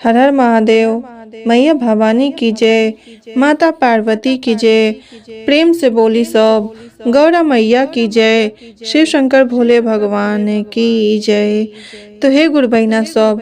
हर हर महादेव। मैया भवानी की जय, माता पार्वती की जय। प्रेम से बोली सब, गौरा मैया की जय, शिव शंकर भोले भगवान की जय। तो हे गुरु बहिना सब,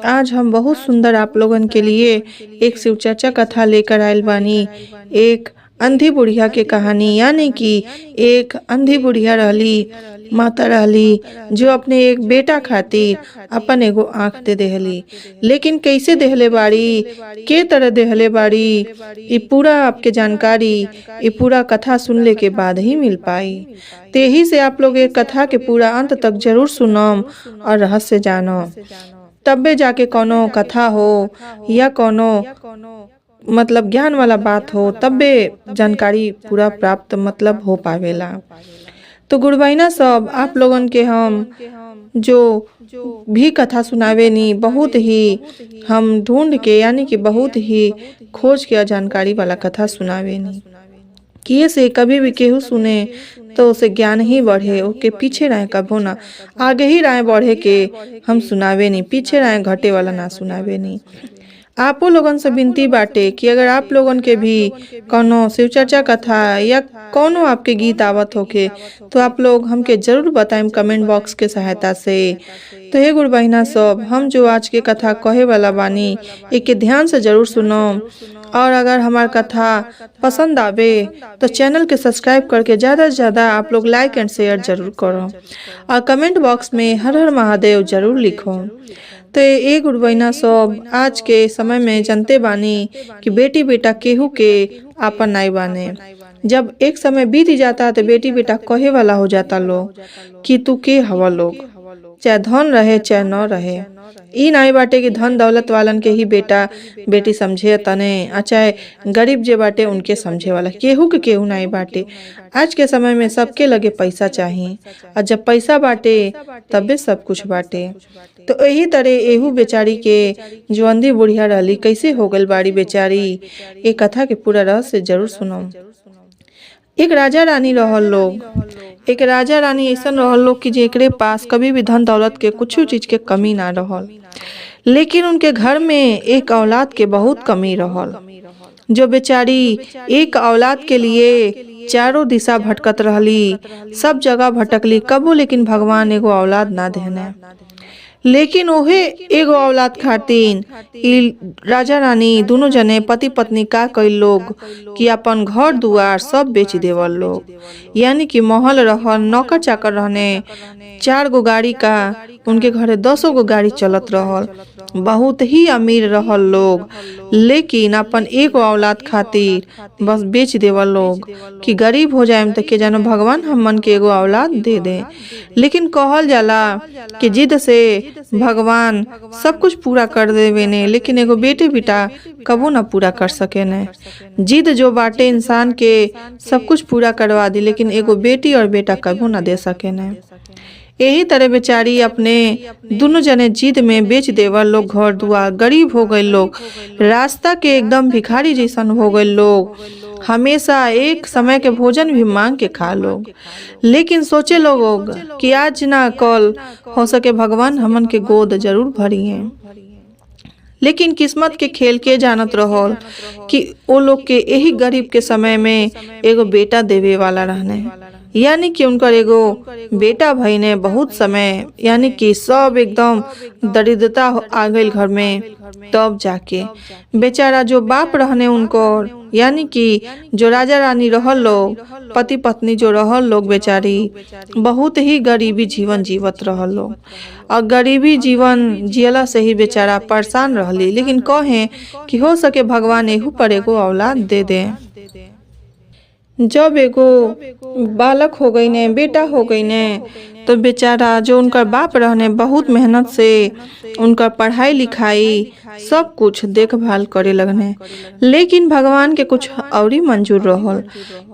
आज हम बहुत सुंदर आप लोगन के लिए एक शिव चर्चा कथा लेकर आयल बानी। एक अंधी बुढ़िया के कहानी, यानी कि एक अंधी बुढ़िया रहली, माता रहली, जो अपने एक बेटा खातिर अपन एगो आंख दे देहली। लेकिन कैसे देहले बाड़ी, के तरह देहले बाड़ी, ये पूरा आपके जानकारी ये पूरा कथा सुनले के बाद ही मिल पाई। तेही से आप लोग ये कथा के पूरा अंत तक जरूर सुनम और रहस्य जानम, तबे जाके कोनो कथा हो या कोनो मतलब ज्ञान वाला बात हो, तबे जानकारी पूरा प्राप्त मतलब हो पावेला। तो गुरुबहिना सब, आप लोगन के हम जो भी कथा सुनावे नी, बहुत ही हम ढूंढ के, यानी कि बहुत ही खोज के जानकारी वाला कथा सुनावे नी, किए से कभी भी केहू सुने तो उसे ज्ञान ही बढ़े, ओके पीछे रहे कभो ना आगे ही रहे बढ़े के हम सुनावे नी, पीछे रहे घटे वाला ना सुनावे नी। आपो लोगन से विनती बाटे कि अगर आप लोगन के भी कोनो शिव चर्चा कथा या कोनो आपके गीत आवत होके तो आप लोग हमके जरूर बताएं कमेंट बॉक्स के सहायता से। तो हे गुरु बहिना सब, हम जो आज के कथा कहे वाला बानी एक ध्यान से जरूर सुनो, और अगर हमार कथा पसंद आवे तो चैनल के सब्सक्राइब करके ज़्यादा से ज़्यादा आप लोग लाइक एंड शेयर जरूर करो, और कमेंट बॉक्स में हर हर महादेव जरूर लिखो। तो ये गुरु बहिना सब, आज के समय में जानते बानी कि बेटी बेटा केहू के आपन नहीं बाने। जब एक समय बीत जाता तो बेटी बेटा कहे वाला हो जाता लोग कि तू के हवा लोग, चाहे धन रहे चाहे न रहे। ई नहीं बाटे कि धन दौलत वालन के ही बेटा बेटी समझे तने, चाहे गरीब जे बाटे उनके समझे वाला, केहू के केहू नहीं बाटे। आज के समय में सबके लगे पैसा चाहिए, और जब पैसा बाटे तबे सब कुछ बाटे। तो यही तरह एहू बेचारी के जो अंधी बुढ़िया रहली कैसे हो गल बाड़ी बेचारी, ये कथा के पूरा रहस्य जरूर सुनो। एक राजा रानी रहल लोग, एक राजा रानी ऐसा रहल लोग कि जेकरे पास कभी भी धन दौलत के कुछ चीज के कमी ना रहल, लेकिन उनके घर में एक औलाद के बहुत कमी रहल। जो बेचारी एक औलाद के लिए चारों दिशा भटकत रहली, सब जगह भटकली कबो, लेकिन भगवान एगो औलाद ना देने। लेकिन ओहे एगो औलाद खातिन राजा रानी दोनों जने पति पत्नी का कई लोग कि अपन घर दुआर सब बेच देवल लोग, यानी कि महल रहल, नौकर चाकर रहने, 4 गो गाड़ी का उनके घरे 10 गो गाड़ी चलत रहल, बहुत ही अमीर रहल लोग। लेकिन अपन एगो औलाद खातिर बस बेच देवल लोग कि गरीब हो जाए तो के जानो भगवान हमन के एगो औलाद दे दे। लेकिन कहल जाला कि जिद से भगवान सब कुछ पूरा कर देवे ने, लेकिन एगो बेटे बेटा कबो ना पूरा कर सके ने। जिद जो बाटे इंसान के सब कुछ पूरा करवा दी, लेकिन एगो बेटी और बेटा कबो ना दे सके ने। यही तरह बेचारी अपने दोनों जने जिद में बेच देवल लोग घर दुआर, गरीब हो गए लोग, रास्ता के एकदम भिखारी जैसन हो गए लोग, हमेशा एक समय के भोजन भी मांग के खा लोग। लेकिन सोचे लोग कि आज ना कल हो सके भगवान हमन के गोद जरूर भरी है। लेकिन किस्मत के खेल के जानत रहल कि वो लोग के यही गरीब के समय में एगो बेटा देवे वाला रहने, यानी कि उनका एगो बेटा भाई ने बहुत समय, यानी कि सब एकदम दरिद्रता आ गई घर में, तब जाके बेचारा जो बाप रहने उनको, यानी कि जो राजा रानी रहल लोग, पति पत्नी जो रहल लोग, बेचारी बहुत ही गरीबी जीवन जीवत रहल लोग, और गरीबी जीवन जियला से ही बेचारा परेशान रहली। लेकिन कहे कि हो सके भगवान एहू पर एगो औलाद दे दे। जब एगो बालक हो गई ने, बेटा हो गई ने, तो बेचारा जो उनका बाप रहने बहुत मेहनत से उनका पढ़ाई लिखाई सब कुछ देखभाल करे लगने। लेकिन भगवान के कुछ और ही मंजूर रहल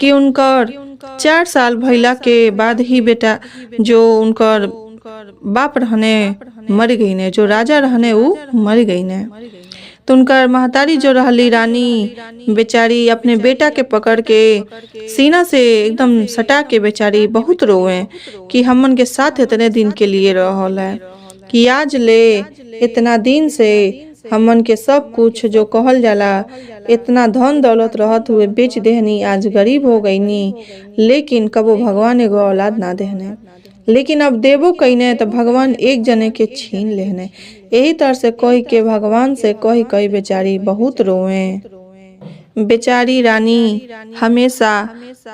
कि उनकर 4 साल भइला के बाद ही बेटा जो उनकर बाप रहने मर गई ने, जो राजा रहने वो मर गई ने। तो उनकर महतारी जो रहली रानी, बेचारी अपने बेटा के पकड़ के सीना से एकदम सटा के बेचारी बहुत रोए कि हमन के साथ इतने दिन के लिए रहल है, कि आज ले इतना दिन से हमन के सब कुछ जो कहल जाला इतना धन दौलत रहत हुए बेच देहनी, आज गरीब हो गईनी, लेकिन कबो भगवान एगो औलाद ना देहने। लेकिन अब देवो कईने तो भगवान एक जने के छीन लेने। यही तरह से कही के भगवान से कही कही बेचारी बहुत रोए। बेचारी रानी हमेशा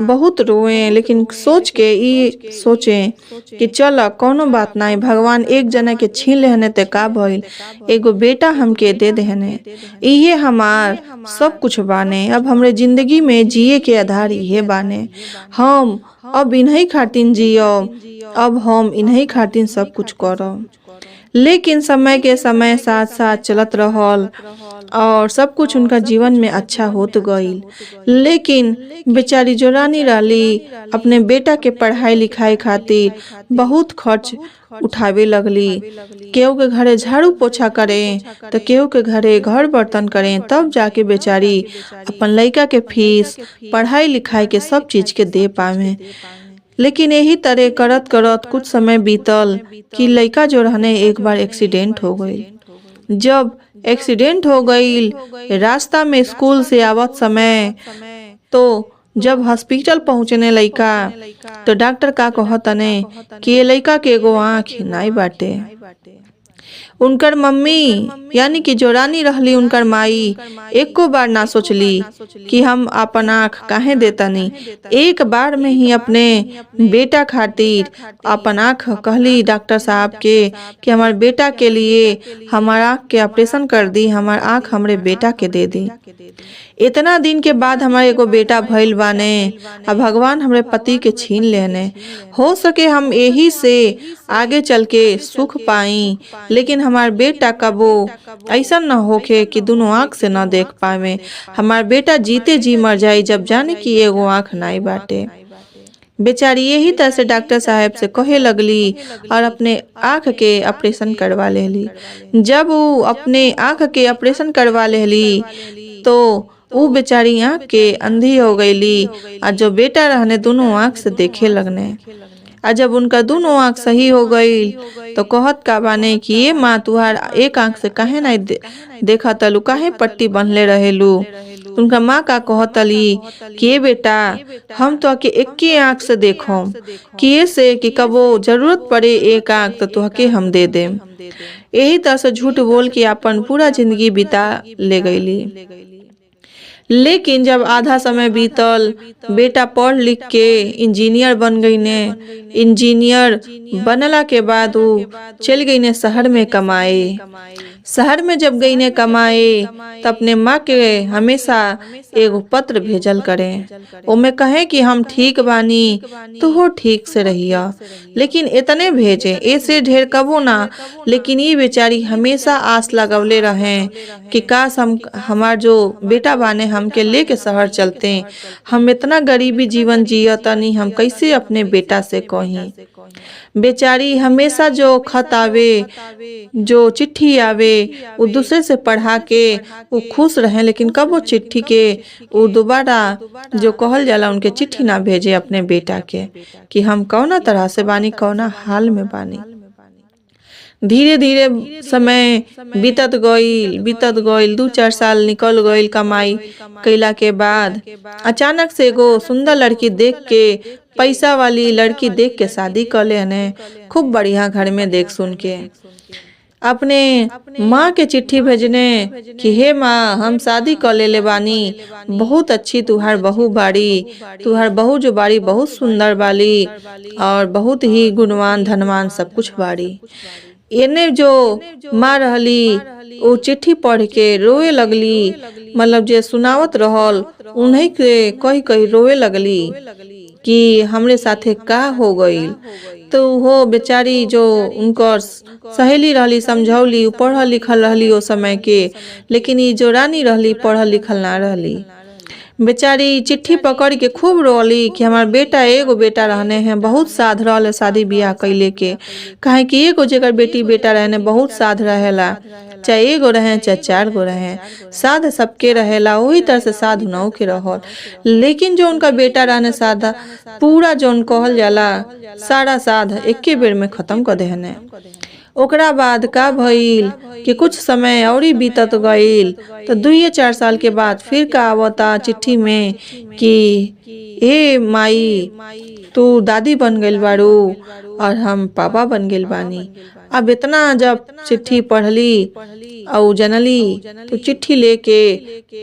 बहुत रोए, लेकिन सोच के ई सोचे कि चल कोनो बात नहीं, भगवान एक जना के छीन लेहने ते का भइल, एगो बेटा हमके दे देहने, इहे हमार सब कुछ बाने। अब हमरे जिंदगी में जिए के आधार इहे बाने। हम अब इन्हीं खातिन जियब, अब हम इन्हीं खातिन सब कुछ करब। लेकिन समय के समय साथ साथ चलत रहल और सब कुछ उनका जीवन में अच्छा होत गईल। लेकिन बेचारी जो रानी रहली अपने बेटा के पढ़ाई लिखाई खातिर बहुत खर्च उठावे लगली। केहू के घरे झाड़ू पोछा करें तो केहू के घरे घर बर्तन करें, तब जाके बेचारी अपन लड़का के फीस पढ़ाई लिखाई के सब चीज के दे पावे। लेकिन यही तरह करत करत कुछ समय बीतल कि लड़का जो रहने एक बार एक्सीडेंट हो गई। जब एक्सीडेंट हो गई रास्ता में स्कूल से आवत समय, तो जब हॉस्पिटल पहुंचने लड़का तो डॉक्टर का कहतने कि ये लड़का के एगो आँख नहीं बाटे। उनकर मम्मी यानी कि जो रानी रहली उनकर माई एको बार ना सोचली कि हम अपन आँख काहे देतनी। एक बार में ही अपने बेटा खातिर अपन आँख कहली डॉक्टर साहब के कि हमार बेटा के लिए हमार आँख के ऑपरेशन कर दी, हमार आँख हमरे बेटा के दे दी। इतना दिन के बाद हमारे एगो बेटा भइल बाने, अब भगवान हमरे पति के छीन लेने। हो सके हम यही से आगे चल के सुख पाई, लेकिन हमार बेटा कबो ऐसा न होके कि दोनों आँख से न देख पावे। हमार बेटा जीते जी मर जाई जब जाने कि एगो आँख नहीं बाटे। बेचारी यही तरह से डॉक्टर साहब से कहे लगली और अपने आँख के ऑपरेशन करवा लेली। जब वो अपने आँख के ऑपरेशन करवा लेली तो वो बेचारी आँख के अंधी हो गईली और जो बेटा रहने दोनों आँख से देखे लगने। और जब उनका दोनों आँख सही हो गई तो कहत का बाने कि ये माँ तुहार एक आँख से काहे नहीं देखा तलू, काहे पट्टी बंधले रहेलू। उनका माँ का कहतली कि ये बेटा हम तो के एक आँख से देखो किए से कि कबो जरूरत पड़े एक आँख तो तुहके हम दे देम। यही तरह से झूठ बोल के अपन पूरा जिंदगी बिता ले गईली। लेकिन जब आधा समय बीतल बेटा पढ़ लिख के इंजीनियर बन गई ने। इंजीनियर बनला के बाद वो चल गई ने शहर में कमाए। शहर में जब गई ने कमाए तो अपने माँ के हमेशा एगो पत्र भेजल करें, ओमे कहे कि हम ठीक बानी तो हो ठीक से रहिया। लेकिन इतने भेजे ऐसे ढेर कबो ना, लेकिन ये बेचारी हमेशा आस लगवले रहे कि काश हम हमार जो बेटा बाने हमके लेके शहर चलते। हम इतना गरीबी जीवन जियतनी, हम कैसे अपने बेटा से कहीं। बेचारी हमेशा जो खत आवे जो चिट्ठी आवे वो दूसरे से पढ़ा के वो खुश रहे, लेकिन कब वो चिट्ठी के वो दोबारा जो कहल जाला उनके चिट्ठी ना भेजे अपने बेटा के कि हम कौना तरह से बानी, कौना हाल में बानी। धीरे धीरे समय बीतत गईल 2-4 साल निकल गईल। कमाई कैला के बाद अचानक से एगो सुंदर लड़की देख के, पैसा वाली लड़की देख के शादी कर लेने। खूब बढ़िया घर में देख सुन के अपने माँ के चिट्ठी भेजने कि हे माँ हम शादी कर ले बानी, बहुत अच्छी तुहार बहू बाड़ी, तुहार बहू जो बाड़ी बहुत सुंदर बाली और बहुत ही गुणवान धनवान सब कुछ बाड़ी। इन्हें जो माँ रहली वो चिट्ठी पढ़ के रोए लगली, मतलब जे सुनावत रहल उन्हीं के कही कही रोए लगली कि हमरे साथे का हो गई। तो वो बेचारी जो उनकर सहेली रहली समझौली, पढ़ल लिखल रहली ओ समय के, लेकिन ये जो रानी रहली पढ़ल लिखल ना रहली। बेचारी चिट्ठी पकड़ के खूब रोली कि हमार बेटा एगो बेटा रहने हैं, बहुत साध रहल शादी ब्याह कैले के। काहे कि एगो जेकर बेटी बेटा रहने बहुत साध रहेला, चाहे एगो रहे चाहे 4 गो रहे, साध सबके रहेला। वही तरह से साध नौ के रहल। लेकिन जो उनका बेटा रहने साधा पूरा जो कहल जाला सारा साध एके बेर में खत्म कर देने। ओकरा बाद का भइल कि कुछ समय औरी बीतत गईल तो 2 या 4 साल के बाद फिर का आवता चिट्ठी में कि ए माई तू दादी बन गईल बाड़ू और हम पापा बन गईल बानी। अब इतना जब चिट्ठी पढ़ली और जनली तो चिट्ठी लेके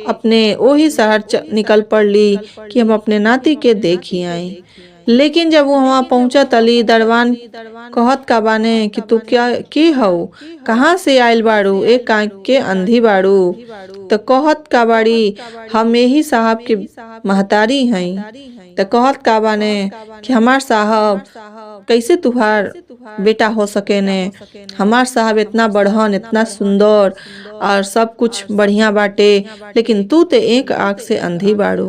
अपने वही शहर निकल पड़ली कि हम अपने नाती के देखी आई। लेकिन जब वो वहाँ पहुंचा तली दरवान कहत का बाने कि तू क्या की हऊ, कहाँ से आयल बाड़ू, एक आँख के अंधी बाड़ू। तो कहत का बाड़ी हम यही साहब के महतारी हई। तो कहत का बाने कि हमार साहब कैसे तुहार बेटा हो सके ने, हमार साहब इतना बढ़न इतना सुंदर और सब कुछ बढ़िया बाटे, लेकिन तू ते एक आँख से अंधी बाड़ू।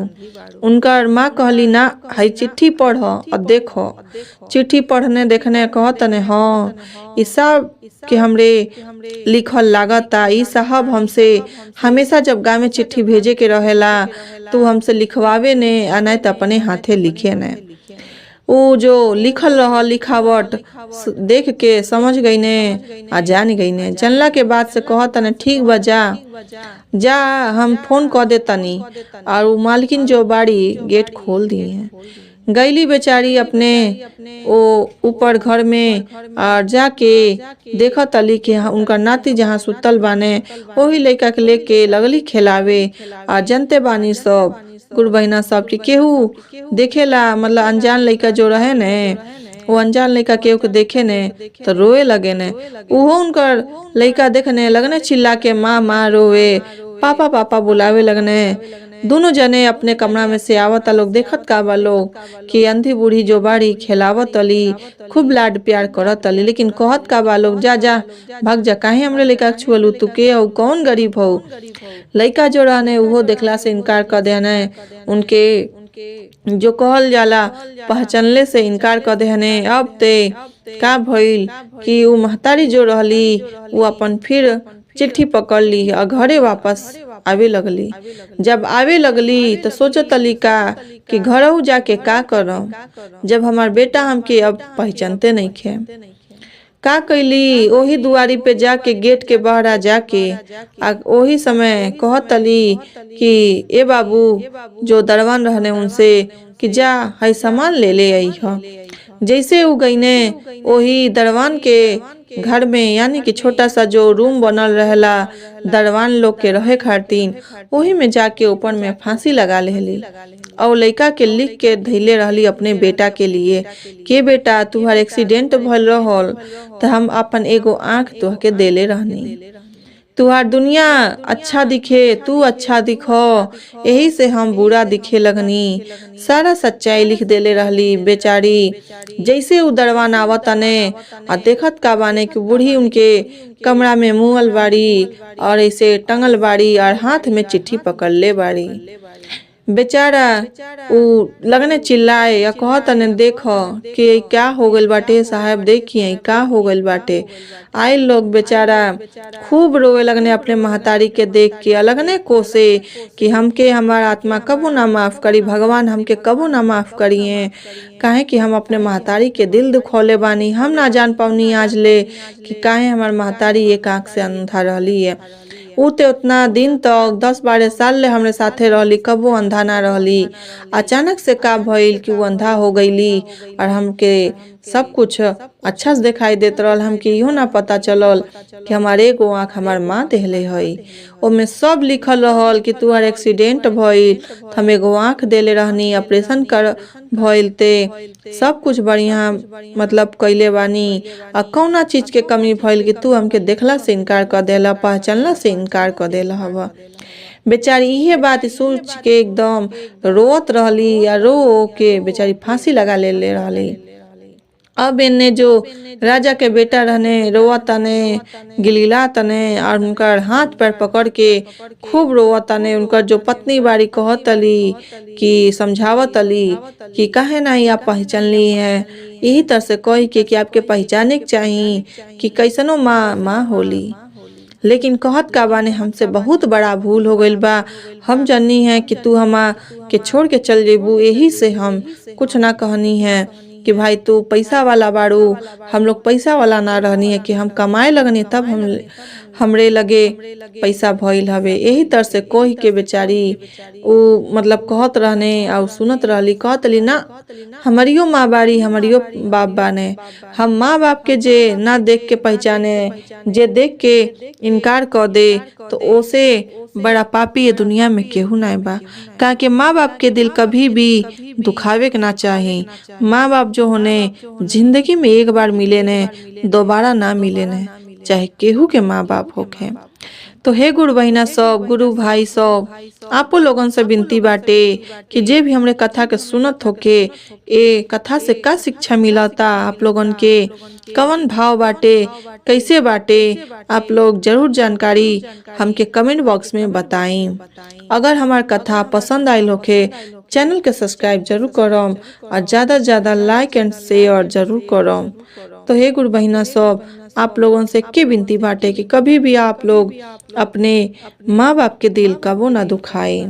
उनकर माँ कहली ना हई चिट्ठी पढ़ और देखो। चिट्ठी पढ़ने देखने कहतने हाँ ई सब के हमरे लिखल लागता। ई साहब हमसे हमेशा जब गाँव में चिट्ठी भेजे के रहेला तो हमसे लिखवावे ने आ नहीं तो अपने हाथे लिखे ने। वो जो लिखल रहा लिखावट देख के समझ गई ने आ जान गई ने। जानला के बाद से कहता ने ठीक बा जा हम फोन कर देतनी। और वो मालकिन जो बाड़ी गेट खोल दी है। गईली बेचारी अपने वो ऊपर घर में और जाके देखा तली कि उनका नाती जहाँ सुतल बाने वही लड़का के लेके लगली खिलावे। और जनते बानी सब गुरु बहिना सब कि केहू देखेला मतलब अनजान लड़का जो रहे ने वो अनजान लड़का केहू के देखे ने तो रोए लगे ने। उहो उनकर लड़का देखने लगने चिल्ला के माँ माँ रोवे पापा पापा बुलावे लगने। दोनों जने अपने कमरा में से आवत लोग देखत का बा लोग कि अंधी बूढ़ी जो बाड़ी खिलावत अली खूब लाड प्यार करत अली। लेकिन कहत का बा लोग जा भाग जा काहे हमरे लड़का छुअलू, तू के हो कौन गरीब हो। लड़का जो रहने वो देखला से इनकार कर देने। उनके जो कहल जाला पहचानले से इनकार कर देने। अब ते का भइल कि वो महतारी जो रहली वो अपन फिर चिट्ठी पकड़ ली और घरे वापस आवे लगली। जब आवे लगली तो सोचत अली का कि घरऊ जाके का करम जब हमार बेटा हमके अब पहचानते नहीं खे। का कैली वही दुआरी पे जाके गेट के बहरा जाके वही समय कहत अली कि ए बाबू जो दरवान रहने उनसे कि जा हई सामान ले आई हो। जैसे वो गई ने वही दरवान के घर में यानी कि छोटा सा जो रूम बनल रहेला दरवान लोग के रहे खातिर वही में जाके ऊपर में फांसी लगा लेली। और लड़का के लिख के धैले रहली अपने बेटा के लिए कि बेटा तुहार एक्सीडेंट भल रहल तो हम अपन एगो आँख तुहके देले रहनी। तुहार दुनिया अच्छा दिखे तू अच्छा दिखो यही से हम बुरा दिखे लगनी। सारा सच्चाई लिख देले रहली बेचारी। जैसे वो दरवान आवतने और देखत का बाने कि बूढ़ी उनके कमरा में मुअल बाड़ी और ऐसे टंगल बाड़ी और हाथ में चिट्ठी पकड़ ले बाड़ी। बेचारा वो लगने चिल्लाए या कहतने देखो कि क्या हो गइल बाटे साहब, देखिए का हो गइल बाटे। आए लोग बेचारा खूब रोवे लगने अपने महतारी के देख के। लगने कोसे कि हमके हमार आत्मा कबो ना माफ करी, भगवान हमके कबो ना माफ करिए। काहे कि हम अपने महतारी के दिल दुखौले बानी। हम ना जान पाऊनी आज ले कि काहे हमार महतारी एक आँख से अंधा रहली है। ऊ ते उतना दिन तक 10-12 साल ले हमरे साथे रहली कबो अंधा ना रहली। अचानक से का भइल कि वो अंधा हो गईली और हमके सब कुछ अच्छा से दिखाई देत रहल। हमके इहो ना पता चलल कि हमारे एगो आँख हमार माँ देहले हई। ओमे सब लिखल रहल कि तुहार एक्सीडेंट भइल तो हम एगो आँख देले रहनी, ऑपरेशन कर भइल ते सब कुछ बढ़िया मतलब कैले बानी। और कौना चीज के कमी भइल कि तू हमके देखला से इनकार कर देला, पहचानला से इनकार कर देला हवा। बेचारी इहे बात सोच के एकदम रोत रहली या रो के बेचारी फांसी लगा ले रहली। अब इन्ने जो राजा के बेटा रहने रोवा तने गिलीला तने और उनकर हाथ पैर पकड़ के खूब रोवा तने। उनकर जो पत्नी बाड़ी कहत अली कि समझावत अली कि काहे नहीं आप पहचान ली है। यही तरह से कही कि आपके पहचाने के चाहिए कि कैसनो माँ होली। लेकिन कहत का बाने हमसे बहुत बड़ा भूल हो गइल बा। हम जाननी है कि तू हमा के छोड़ के चल जेबू, यही से हम कुछ ना कहनी है। कि भाई तू पैसा वाला बाड़ू, हम लोग पैसा वाला ना रहनी है कि हम कमाए लगनी तब हमरे लगे पैसा भइल हवे। यही तरह से कोई के बेचारी उ मतलब कहत रहने और सुनत रहली, कहतली ना हमारियो माँ बाड़ी, हमारियो बाप बाने, हम माँ बाप के जे ना देख के पहचाने, जे देख के इनकार कर दे तो ओसे बड़ा पापी ये दुनिया में केहू ना बा। कहा कि माँ बाप के दिल कभी भी दुखावे के ना चाही। माँ बाप जो होने जिंदगी में एक बार मिले ने, दोबारा ना मिले ने, चाहे केहू के माँ बाप होखे। तो हे गुरु बहिना सब, गुरु भाई सब, आपो लोगन से विनती बाटे कि जे भी हमरे कथा के सुनत होके ए कथा से का शिक्षा मिलता, आप लोगन के कवन भाव बाटे, कैसे बाटे, आप लोग जरूर जानकारी हमके कमेंट बॉक्स में बताई। अगर हमार कथा पसंद आयल होखे चैनल के सब्सक्राइब जरूर करम और ज्यादा से ज्यादा लाइक एंड शेयर जरूर करम। तो हे गुरु बहिना सब, आप लोगों से के विनती बाटे कि कभी भी आप लोग अपने माँ बाप के दिल कबो ना दुखाए।